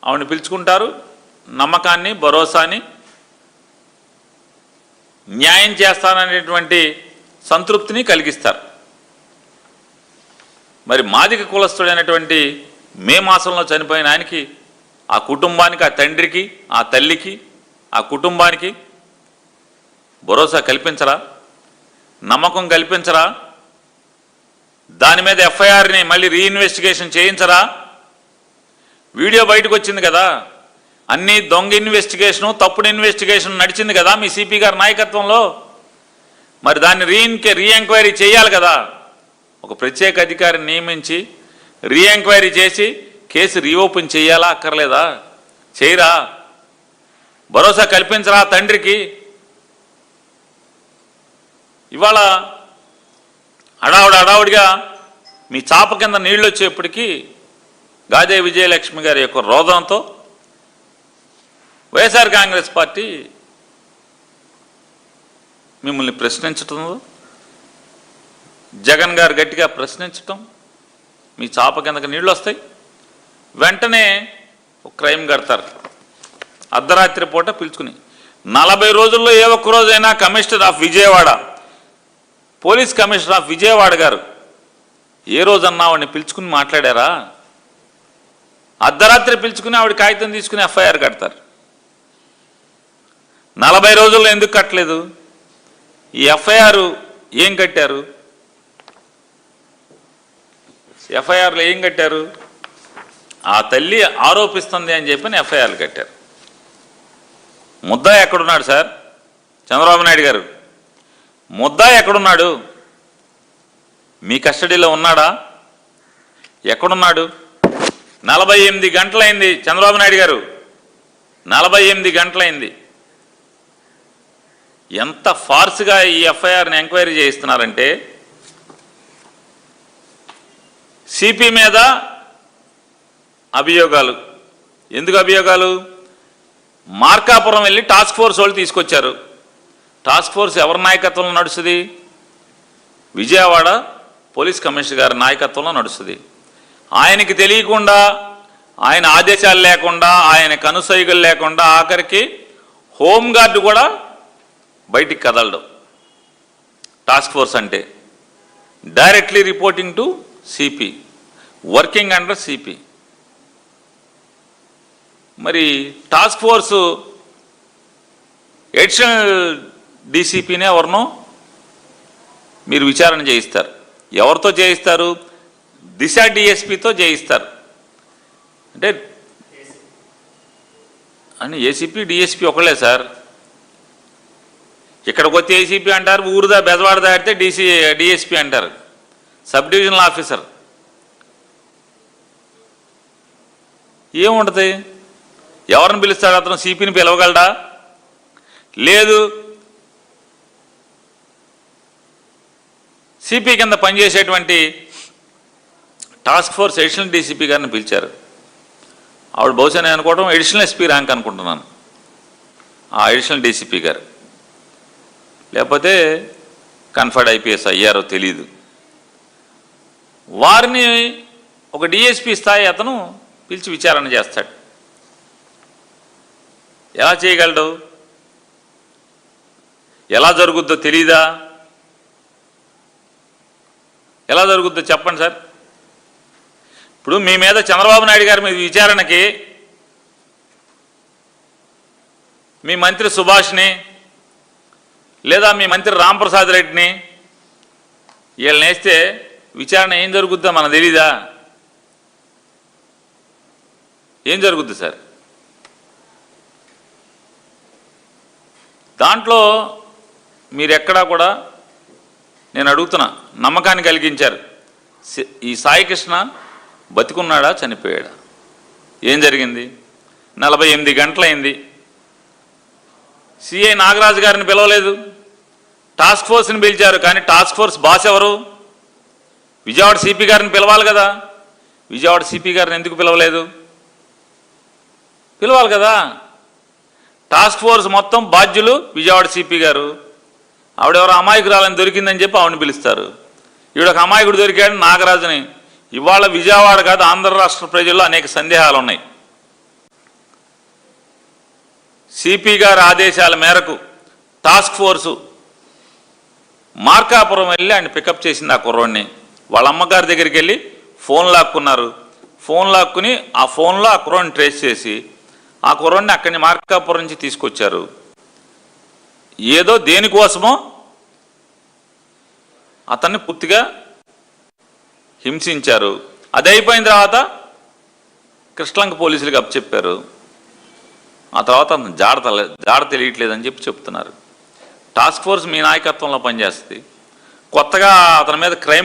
ఆవిడని పిలుచుకుంటారు, నమ్మకాన్ని, భరోసాని, న్యాయం చేస్తాననేటువంటి సంతృప్తిని కలిగిస్తారు. మరి మాదిగ కులస్తుడైనటువంటి మే మాసంలో చనిపోయిన ఆయనకి, ఆ కుటుంబానికి, ఆ తండ్రికి, ఆ తల్లికి, ఆ కుటుంబానికి భరోసా కల్పించరా? నమ్మకం కల్పించరా? దాని మీద ఎఫ్ఐఆర్ని మళ్ళీ రీఇన్వెస్టిగేషన్ చేయించరా? వీడియో బయటకు వచ్చింది కదా, అన్నీ దొంగ ఇన్వెస్టిగేషను, తప్పుడు ఇన్వెస్టిగేషన్ నడిచింది కదా మీ సిపి గారి నాయకత్వంలో. మరి దాన్ని రీఎంక్వైరీ చేయాలి కదా. ఒక ప్రత్యేక అధికారిని నియమించి రీఎంక్వైరీ చేసి కేసు రీఓపెన్ చేయాలా అక్కర్లేదా? చేయరా? భరోసా కల్పించరా తండ్రికి? ఇవాళ హడావుడిగా మీ చాప కింద నీళ్ళు వచ్చేప్పటికీ గాదే విజయలక్ష్మి గారి యొక్క రోదంతో వైఎస్ఆర్ కాంగ్రెస్ పార్టీ మిమ్మల్ని ప్రశ్నించటం, జగన్ గారు గట్టిగా ప్రశ్నించటం, మీ చాప కిందకి నీళ్ళు వస్తాయి, వెంటనే ఒక క్రైమ్ కడతారు. అర్ధరాత్రి పూట పిలుచుకుని 40 రోజుల్లో ఏ ఒక్క రోజైనా commissioner of Vijayawada, police commissioner of Vijayawada గారు ఏ రోజన్నా ఆవిడని పిలుచుకుని మాట్లాడారా? అర్ధరాత్రి పిలుచుకుని ఆవిడ కాగితం తీసుకుని ఎఫ్ఐఆర్ కడతారు. 40 రోజుల్లో ఎందుకు కట్టలేదు? ఈ ఎఫ్ఐఆర్ ఏం కట్టారు? ఎఫ్ఐఆర్లో ఏం కట్టారు? ఆ తల్లి ఆరోపిస్తుంది అని చెప్పని ఎఫ్ఐఆర్లు కట్టారు. ముద్దాయి ఎక్కడున్నాడు సార్? చంద్రబాబు నాయుడు గారు ముద్దాయి ఎక్కడున్నాడు? మీ కస్టడీలో ఉన్నాడా? ఎక్కడున్నాడు? 48 గంటలైంది చంద్రబాబు నాయుడు గారు, 48 గంటలైంది. ఎంత ఫార్స్గా ఈ ఎఫ్ఐఆర్ని ఎంక్వైరీ చేయిస్తున్నారంటే, సిపి మీద అభియోగాలు. ఎందుకు అభియోగాలు? మార్కాపురం వెళ్ళి టాస్క్ ఫోర్స్ వాళ్ళు తీసుకొచ్చారు. టాస్క్ ఫోర్స్ ఎవరి నాయకత్వంలో నడుస్తుంది? విజయవాడ పోలీస్ కమిషనర్ గారి నాయకత్వంలో నడుస్తుంది. ఆయనకి తెలియకుండా, ఆయన ఆదేశాలు లేకుండా, ఆయన కనుసైగలు లేకుండా ఆఖరికి హోంగార్డు కూడా బయటికి కదలడం. టాస్క్ ఫోర్స్ అంటే directly reporting to CP, working under CP. మరి టాస్క్ ఫోర్సు అడిషనల్ డీసీపీనే ఎవరినో మీరు విచారణ చేయిస్తారు. ఎవరితో చేయిస్తారు? దిశ డిఎస్పీతో చేయిస్తారు. అంటే ఏసీపీ డిఎస్పీ ఒకళ్ళే సార్. ఇక్కడికి వచ్చి ఏసీపీ అంటారు, ఊరుదా బెజవాడ దాటితే డిఎస్పీ అంటారు, సబ్ డివిజనల్ ఆఫీసర్. ఏముంటుంది? ఎవరిని పిలుస్తాడు అతను? సిపిని పిలవగలడా? లేదు. సిపి కింద పనిచేసేటువంటి టాస్క్ ఫోర్స్ అడిషనల్ డీసీపీ గారిని పిలిచారు. ఆవిడ బహుశా నేను అనుకోవడం అడిషనల్ ఎస్పీ ర్యాంక్ అనుకుంటున్నాను, ఆ అడిషనల్ డీసీపీ గారు. లేకపోతే కన్ఫర్డ్ ఐపీఎస్ అయ్యారో తెలీదు. వారిని ఒక డిఎస్పీ స్థాయి అతను పిలిచి విచారణ చేస్తాడు. ఎలా చేయగలడు? ఎలా జరుగుద్దో తెలీదా? ఎలా జరుగుద్దో చెప్పండి సార్. ఇప్పుడు మీ మీద చంద్రబాబు నాయుడు గారి మీద విచారణకి మీ మంత్రి సుభాష్ని లేదా మీ మంత్రి రాంప్రసాద్ రెడ్డిని వీళ్ళని వేస్తే విచారణ ఏం జరుగుద్దో మనకు తెలీదా? ఏం జరుగుద్ది సార్? దాంట్లో మీరెక్కడా కూడా నేను అడుగుతున్నా, నమ్మకాన్ని కలిగించారు. ఈ సాయికృష్ణ బతికున్నాడా, చనిపోయాడా? ఏం జరిగింది? 48 గంటలైంది. సిఐ నాగరాజు గారిని పిలవలేదు, టాస్క్ ఫోర్స్ని పిలిచారు. కానీ టాస్క్ ఫోర్స్ బాస్ ఎవరు? విజయవాడ సిపి గారిని పిలవాలి కదా. విజయవాడ సిపి గారిని ఎందుకు పిలవలేదు? పిలవాలి కదా. టాస్క్ ఫోర్స్ మొత్తం బాధ్యులు విజయవాడ సిపి గారు. ఆవిడెవరో అమాయకురాలని దొరికిందని చెప్పి ఆవిడని పిలుస్తారు. ఈవిడొక అమాయకుడు దొరికాడు నాగరాజుని. ఇవాళ విజయవాడ కాదు, ఆంధ్ర రాష్ట్ర ప్రజల్లో అనేక సందేహాలు ఉన్నాయి. సిపి గారి ఆదేశాల మేరకు టాస్క్ ఫోర్సు మార్కాపురం వెళ్ళి ఆయన పికప్ చేసింది ఆ కుర్రోడిని. వాళ్ళ అమ్మగారి దగ్గరికి వెళ్ళి ఫోన్ లాక్కున్నారు. ఫోన్ లాక్కుని ఆ ఫోన్లో ఆ కుర్రోడిని ట్రేస్ చేసి ఆ కుర్రోడిని అక్కడి మార్కాపురం నుంచి తీసుకొచ్చారు. ఏదో దేనికోసమో అతన్ని పూర్తిగా హింసించారు. అది అయిపోయిన తర్వాత కృష్ణలంక పోలీసులకు అప్పచెప్పారు. ఆ తర్వాత అతను జాడ తెలియట్లేదని చెప్తున్నారు. టాస్క్ ఫోర్స్ మీ నాయకత్వంలో పనిచేస్తుంది. కొత్తగా అతని మీద క్రైమ్